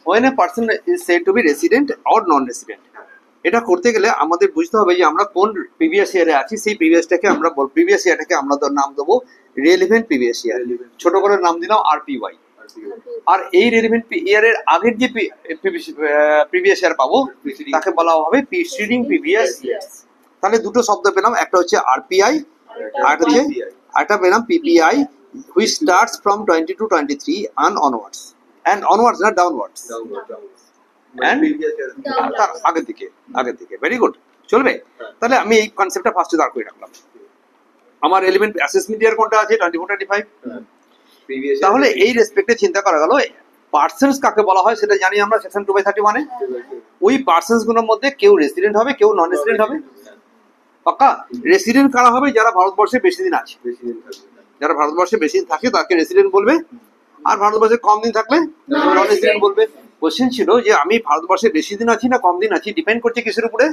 when a person is said to be resident or non-resident, এটা করতে গেলে আমাদের বুঝতে হবে যে আমরা কোন প্রিভিয়াস ইয়ারে আছি, সেই প্রিভিয়াসটাকে আমরা প্রিভিয়াস ইয়ারটাকে আমরা নাম দেবো রেলিভেন্ট প্রিভিয়াস ইয়ার, ছোট করে নাম দিলাম আরপিওয়াই। আর এই রেলিভেন্ট ইয়ারের আগের যে প্রিভিয়াস ইয়ার পাবো তাকে বলা হবে প্রিসিডিং প্রিভিয়াস ইয়ার। তাহলে দুটো শব্দ পেলাম, একটা হচ্ছে আরপিআই আর একটা পেলাম PPI, which starts from 20 to 23 and onwards not downwards and তার আগের দিকে ভেরি গুড চলবে। তাহলে আমি এই কনসেপ্টটা ফার্স্টে দাঁড় করে রাখলাম। আমার রেলিভেন্ট অ্যাসেসমেন্ট ইয়ার কোনটা আছে 24-25। তাহলে এই রেসপেক্টে চিন্তা করা গেল পার্সনস কাকে বলা হয় সেটা জানি আমরা সেকশন 2/31 এ। ওই পার্সনস গুলোর মধ্যে কেউ রেসিডেন্ট হবে, কেউ নন রেসিডেন্ট হবে। পাক্কা রেসিডেন্ট কারা হবে? যারা ভারতবর্ষে বেশি দিন আছে, যারা ভারতবর্ষে বেশি দিন থাকে তাকে রেসিডেন্ট বলবে, আর ভারতবর্ষে কম দিন থাকলে নন রেসিডেন্ট বলবে। কোশ্চেন ছিল যে আমি ভারতবর্ষে বেশি দিন আছি না কম দিন আছি, ডিপেন্ড করছে কিসের উপরে?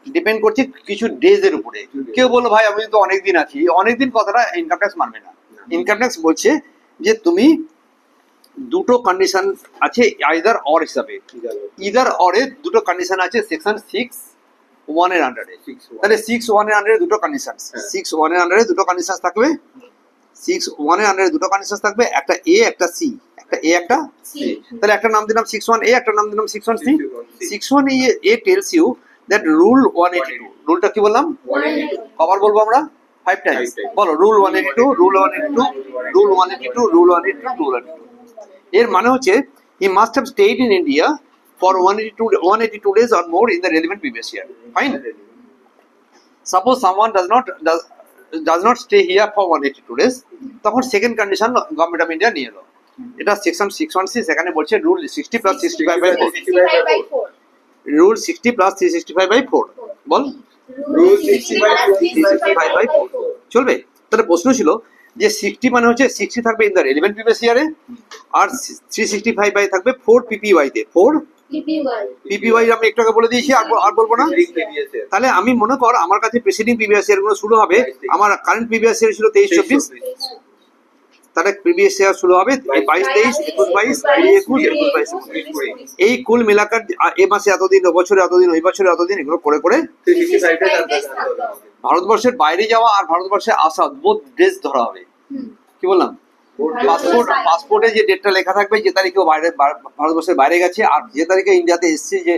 ডিপেন্ড করছে কিছু ডেজ এর উপরে। কেউ বললো ভাই আমি তো অনেক দিন আছি, অনেক দিন কথাটা ইনকাম ট্যাক্স মানবে না। ইনকাম ট্যাক্স বলছে যে তুমি দুটো কন্ডিশন আছে আইদার অর হিসাবে, ইদার অরে দুটো কন্ডিশন আছে সেকশন 6(1) এর আন্ডারে। তাহলে 6(1) এর আন্ডারে দুটো কন্ডিশন, 6(1) এর আন্ডারে দুটো কন্ডিশন থাকবে, 6(1) এর আন্ডারে দুটো কন্ডিশন থাকবে, একটা এ একটা সি, একটা এ একটা সি। তাহলে একটা নাম দিলাম 6(1)A, একটা নাম দিলাম 6(1)C। 6(1)A tells you that rule 182, রুলটা কি বললাম? কবার বলবো আমরা? 5 টাইমস। বলো rule 182, rule 182, rule 182, rule 182, rule 182। এর মানে হচ্ছে he must have stayed in India for 182 days or more in the relevant previous year. Fine. Suppose someone does not stay here for 182 days, তখন second condition government of India নিয়ে এলো। এটা section 6(1)C, সেখানে বলছে rule 60 + 65/4। Rule 60 + 365/4 বল, rule 365/4 চলবে। তাহলে প্রশ্ন ছিল যে 60 মানে হচ্ছে 60 থাকবে ইন দ্য রেলিভেন্ট প্রিভিয়াস ইয়ারে, আর 365 থাকবে 4 পিপিওয়াই তে। 4 পিপিওয়াই আমি একটু আগে বলে দিয়েছি, আর বলবো না। তাহলে আমি মনে কর আমার কাছে প্রিসিডিং প্রিভিয়াস ইয়ার গুলো শুরু হবে, আমার কারেন্ট প্রিভিয়াস ইয়ার ছিল 23-24, তাহলে প্রিভিয়াস ইয়ার শুরু হবে 22-23, 21-22, 20-21, 21-22। এই কুল মিলাকার এ মাসে এতদিন, ও বছরে এতদিন, ওই বছরে এতদিন, এগুলো করে করে ভারতবর্ষের বাইরে যাওয়া আর ভারতবর্ষে আসা বোধ ডেজ ধরা হবে। কি বললাম? পাসপোর্টে যে ডেটটা লেখা থাকবে যে তারিখে বাইরে ভারতবর্ষের বাইরে গেছে, আর যে তারিখে ইন্ডিয়াতে এসছে যে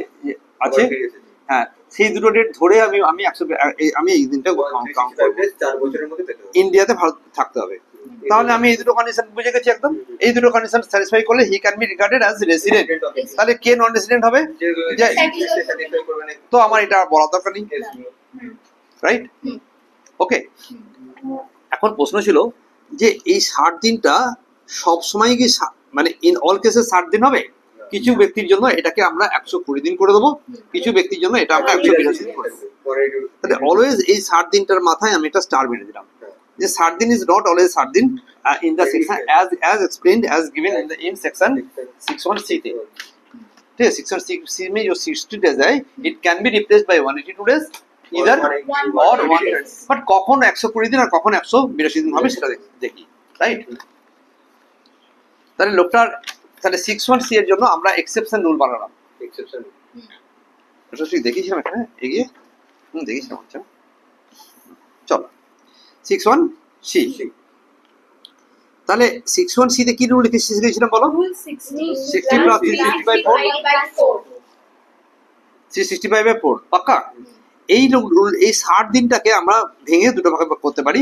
আছে, হ্যাঁ সেই দুটো ডেট ধরে আমি এই দিনটা ইন্ডিয়াতে ভারত থাকতে হবে। তাহলে আমি এই দুটো কন্ডিশন বুঝে গেছি একদম। এই দুটো কন্ডিশন স্যাটিসফাই করলে he can be regarded as resident. তাহলে কে নন রেসিডেন্ট হবে? তো আমার এটা বলা দরকার নেই, রাইট? ওকে। এখন প্রশ্ন ছিল যে এই 60 দিনটা সব সময় কি মানে ইন অল কেসে 60 দিন হবে? কিছু ব্যক্তির জন্য এটাকে আমরা 120 দিন করে দেবো, কিছু ব্যক্তির জন্য এটা আমরা 182 দিন করে দেবো। তাহলে অলওয়েজ এই 60 দিনটার মাথায় আমি একটা স্টার মেরে দিলাম যে 60 দিন ইজ নট অলওয়েজ 60 দিন in the section as explained as given in section 6(1)C তে। ঠিক আছে, 6(1)C में जो 60 days है it can be replaced by 182 days either or 100, but কখন 120 দিন আর কখন 182 দিন হবে সেটা দেখি, রাইট? তাহলে লোকটার তাহলে 6(1)C এর জন্য আমরা এক্সেপশন রুল বানালাম। এক্সেপশন এটা ঠিক দেখিয়েছিলাম এখানে এগিয়ে, দেখিয়েছিলাম। আচ্ছা চলো 6(1)C। তাহলে 6(1)C তে কি রুল লিখেছিলাম বলো? 60 + 365/4 পাক্কা। এই রুল এই 60 দিনটাকে আমরা ভেঙে দুটো ভাগে করতে পারি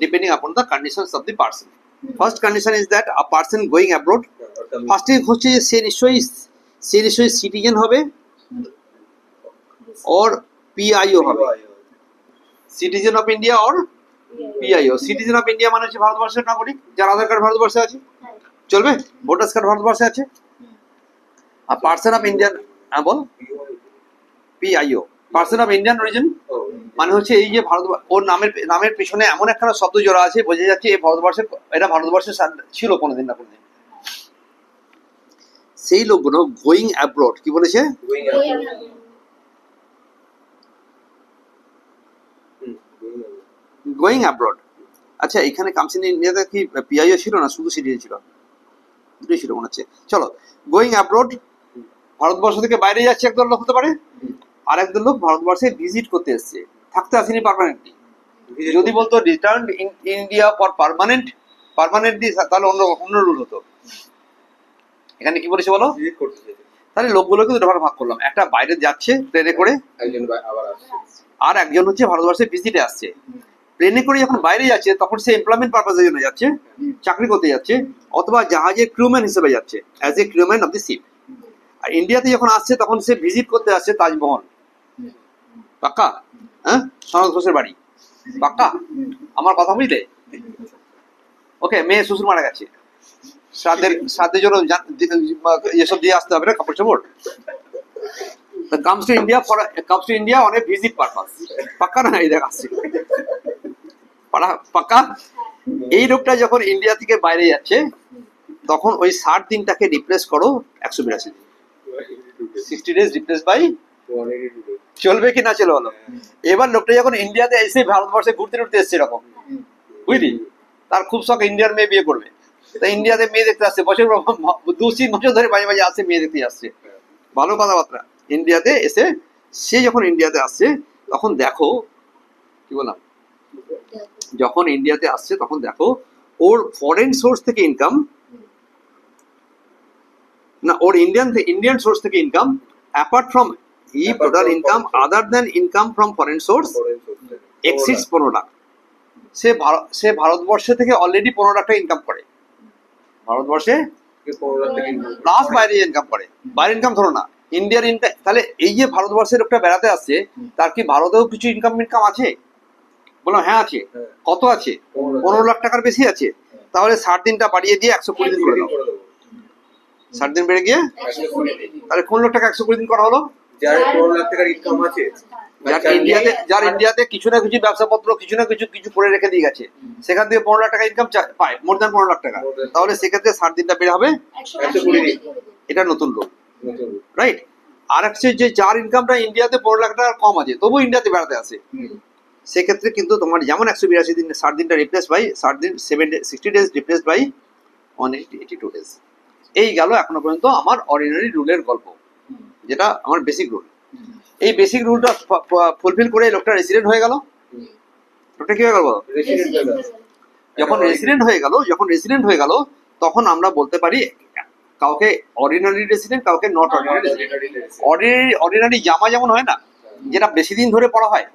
depending upon the conditions of the person. First condition is that a person going abroad, ফার্স্টে হচ্ছে যে সে নিশ্চয়ই সিটিজেন হবে or PIO হবে, citizen of India or PIO। Citizen of India মানে হচ্ছে ভারতবর্ষের নাগরিক, যার আধার কার্ড ভারতবর্ষে আছে, চলবে, ভোটার্স কার্ড ভারতবর্ষে আছে। আর পার্সন অফ ইন্ডিয়ান বল PIO, person of Indian origin মানে হচ্ছে এই যে ভারত, ওর নামের পেছনে এমন একটা শব্দ জোড়া আছে বোঝা যাচ্ছে এটা ভারতবর্ষের ছিল কোনোদিন না কোনোদিন। সেই লোকগুলো গোয়িং অ্যাব্রড কি বলেছে? Going abroad. আচ্ছা এখানে কামসিন ইন্ডিয়াতে কি PIO ছিল না শুধু সিটিজেন ছিল? দুটোই ছিল মনে হচ্ছে। চলো গোয়িং অ্যাব্রড ভারতবর্ষ থেকে বাইরে যাচ্ছে একদল লোক হতে পারে, আর একদল লোক ভারতবর্ষে ভিজিট করতে এসছে, থাকতে আসেনি পার্মানেন্টলি। যদি বলতো রিটার্ন ইন্ডিয়া ফর পার্মানেন্টলি, তাহলে অন্য অন্য রুল হতো। এখানে কি বলেছে বলো? তাহলে লোকগুলোকে দুটো ভাগে ভাগ করলাম, একটা বাইরে যাচ্ছে ট্রেনে করে, আর একজন হচ্ছে ভারতবর্ষে ভিজিটে আসছে। প্লেনে করে যখন বাইরে যাচ্ছে তখন সে এমপ্লয়মেন্ট পারপাসের জন্য যাচ্ছে, চাকরি করতে যাচ্ছে, অথবা জাহাজে ক্রুম্যান হিসেবে যাচ্ছে, as a crewman of the ship. আর ইন্ডিয়াতে যখন আসছে তখন সে ভিজিট করতে আসছে তাজমহল। পাক্কা? হ্যাঁ, সনদ ঘোষের বাড়ি। পাক্কা? আমার কথা বুঝলে? ওকে, মেয়ে শ্বশুর মারা গেছে, শ্রাদ্ধের জন্য এসব দিয়ে আসতে হবে না, কাপড় চাপড়। comes to India on a visit purpose. পাক্কা না? এই দেখ আসছে, পাক্কা? এই লোকটা যখন ইন্ডিয়া থেকে বাইরে যাচ্ছে তখন ওই 60 দিনটাকে রিপ্লেস করো 182 দিন। 60 days রিপ্লেস বাই, চলবে কি না চলে হলো। এবার লোকটা যখন ইন্ডিয়াতে এসে ভারতবর্ষে ঘুরতে ঘুরতে এসছে এরকম, বুঝলি, তার খুব শখ ইন্ডিয়ার মেয়ে বিয়ে করবে, তাই ইন্ডিয়াতে মেয়ে দেখতে আসছে, বছর 2-3 বছর ধরে মাঝে মাঝে আসছে, মেয়ে দেখতে আসছে, ভালো কথাবার্তা। ইন্ডিয়াতে এসে সে যখন ইন্ডিয়াতে আসছে তখন দেখো, কি বললাম, যখন ইন্ডিয়াতে আসছে তখন দেখো ওর ফরেন সোর্স থেকে ইনকাম না, ওর ইন্ডিয়ান সোর্স থেকে income, apart from total income other than income from foreign source exceeds 15 lakh. সে ভারতবর্ষ থেকে অলরেডি 15 লাখ টাকা ইনকাম করে, ভারতবর্ষে প্লাস বাইরে ইনকাম করে। বাইরে ইনকাম ধরো না, ইন্ডিয়ার ইনকাম। তাহলে এই যে ভারতবর্ষের লোকটা বেড়াতে আসছে, তার কি ভারতেও কিছু ইনকাম আছে? বললাম হ্যাঁ আছে। কত আছে? 15 লাখ টাকার বেশি আছে। তাহলে 60 দিনটা বাড়িয়ে দিয়ে 120 দিন করে দাও। 60 দিন বেড়ে গিয়ে তাহলে কোন লোক টাকা 120 দিন করা হলো? যার 15 লাখ টাকার ইনকাম আছে, যার ইন্ডিয়াতে কিছু না কিছু ব্যবসাপত্র কিছু না কিছু করে রেখে দিয়ে গেছে, সেখান থেকে 15 লাখ টাকা ইনকাম পায়, মোর দ্যান 15 লাখ টাকা। তাহলে সেক্ষেত্রে 60 দিনটা বেড়ে হবে 120 দিন। এটা নতুন রুল, রাইট? আর একটা যে যার ইনকামটা ইন্ডিয়াতে 15 লাখ টাকার কম আছে তবু ইন্ডিয়াতে বেড়াতে আসে, সেক্ষেত্রে কিন্তু তোমার যেমন 182 দিন, 60 দিনটা replace by 60 days replace by 182 days. এই গেল এখনো পর্যন্ত আমার অর্ডিনারি রুলের গল্প, যেটা আমার বেসিক রুল। এই বেসিক রুলটা ফুলফিল করে লোকটা রেসিডেন্ট হয়ে গেল। লোকটা কি হয়ে গেল? যখন রেসিডেন্ট হয়ে গেল তখন আমরা বলতে পারি কাউকে অর্ডিনারি রেসিডেন্ট, কাউকে নট অর্ডিনারি রেসিডেন্ট। অর্ডিনারি জামা যেমন হয় না, যেটা বেশি দিন ধরে পরা হয়,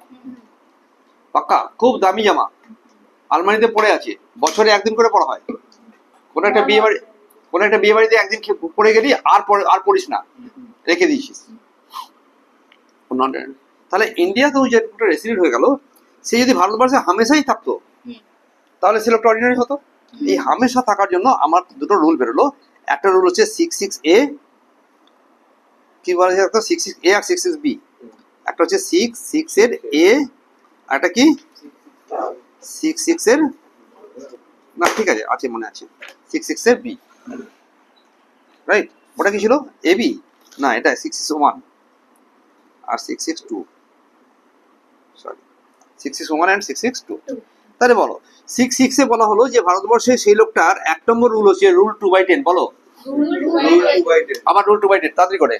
পাক্কা খুব দামি জামা আলমারিতে পড়ে আছে, বছরে একদিন করে পরা হয়। কোনো একটা বিয়ে বাড়িতে একদিন পরে গেলি আর পড়িস না, রেখে দিয়েছিস। তাহলে ইন্ডিয়াতেও যে রেসিডেন্ট হয়ে গেল, সে যদি ভারতবর্ষে হামেশাই থাকতো তাহলে সে লোকটা অর্ডিনারি হতো। এই হামেশা থাকার জন্য আমার দুটো রুল বেরোলো। একটা রুল হচ্ছে 66A, কি বলা যায়, 66A আর 66B। একটা হচ্ছে 66 এর A, আর একটা কি 66 এর, না ঠিক আছে আছে মনে আছে, 66 এর B, রাইট? ওটা কি ছিল? AB না, এটা 661 আর 662, সরি 661 and 662। তাহলে বলো 66 এ বলা হলো যে ভারতবর্ষে সেই লোকটার 1 নম্বর রুল হচ্ছে রুল 2/10। বলো আবার রুল 2/10 তাড়াতাড়ি করে।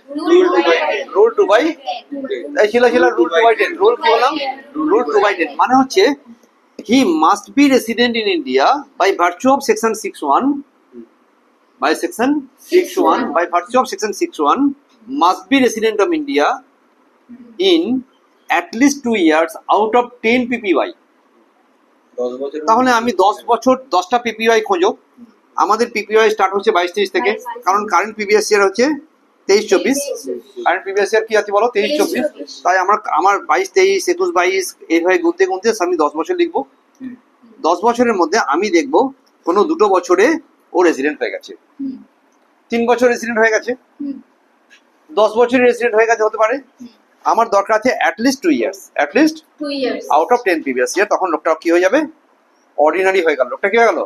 রুল 2/10 এই ছিল রুল 2/10। রুল কি বললাম? রুল 2/10 মানে হচ্ছে he must be resident in India by virtue of section 61, by virtue of section 61 must be resident of India in at least 2 years out of 10 PPY। তাহলে আমি 10 বছর 10টা PPY খোঁজো। আমাদের PPY স্টার্ট হচ্ছে 22-23 থেকে, কারণ কারেন্ট প্রিভিয়াস ইয়ার হচ্ছে 23-24। কারেন্ট প্রিভিয়াস ইয়ার কি আছে বলো? 23-24। তাই আমার 22-23, 21-22 এইভাবে গুনতে গুনতে আমি 10 বছর লিখবো। 10 বছরের মধ্যে আমি দেখবো কোনো 2 বছরে ও রেসিডেন্ট হয়ে গেছে, 3 বছর রেসিডেন্ট হয়ে গেছে, 10 বছরের রেসিডেন্ট হয়ে গেছে হতে পারে। আমার দরকার আছে at least 2 years, at least 2 years out of 10 previous year. তখন লোকটা কি হয়ে যাবে? অর্ডিনারি হয়ে গেল। লোকটা কি হয়ে গেল?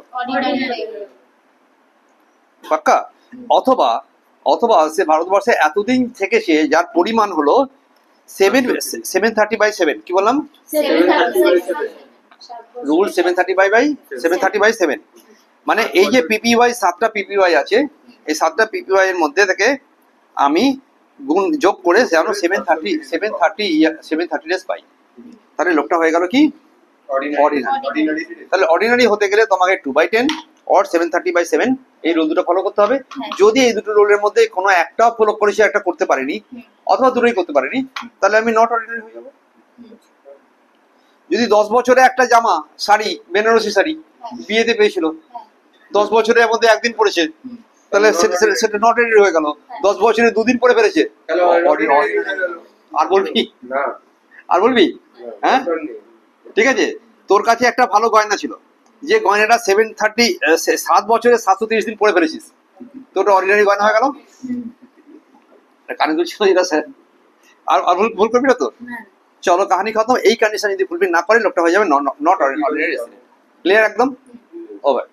পাক্কা। অথবা সে ভারতবর্ষে এতদিন থেকে সে যার পরিমাণ হলো 730/7। কি বললাম? রুল 730/7। মানে এই যে PPY 7টা PPY আছে, এই 7টা PPY এর মধ্যে থেকে আমি গুণ যোগ করে যেন 730 ডেজ পাই। তাহলে লোকটা হয়ে গেল কি অর্ডিনারি তাহলে অর্ডিনারি হতে গেলে তোমাকে 2/10 or 730/7 এই রুল দুটো ফলো করতে হবে। হ্যাঁ। যদি এই দুটো রুলের মধ্যে কোনো একটাও ফলো করেছি, একটা করতে পারিনি অথবা দুটোই করতে পারিনি, তাহলে আমি নট অর্ডিনারি হয়ে যাবো। যদি 10 বছরে একটা জামা শাড়ি বেনারসি শাড়ি বিয়েতে পেয়েছিল, 10 বছরের মধ্যে একদিন পরেছে, তাহলে সেটা নট অর্ডিনারি হয়ে গেল। 10 বছরে 2 দিন পরে ফেলেছে, তাহলে অর্ডিনারি হয়ে গেল। আর বলবি না আর বলবি হ্যাঁ দরকার নেই। ঠিক আছে। তোর কাছে একটা ভালো গয়না ছিল, যে গয়নাটা 7 বছরে 730 দিন পরে ফেলেছিস, তো ওটা অর্ডিনারি গয়না হয়ে গেল। কানে দুল ছিল যেটা স্যার, আর ভুল করবি না তো। চলো কাহানি খতম। এই কন্ডিশন যদি ফুলফিল না করে লোকটা হয়ে যাবে নট অর্ডিনারি। ক্লিয়ার একদম? ওভার।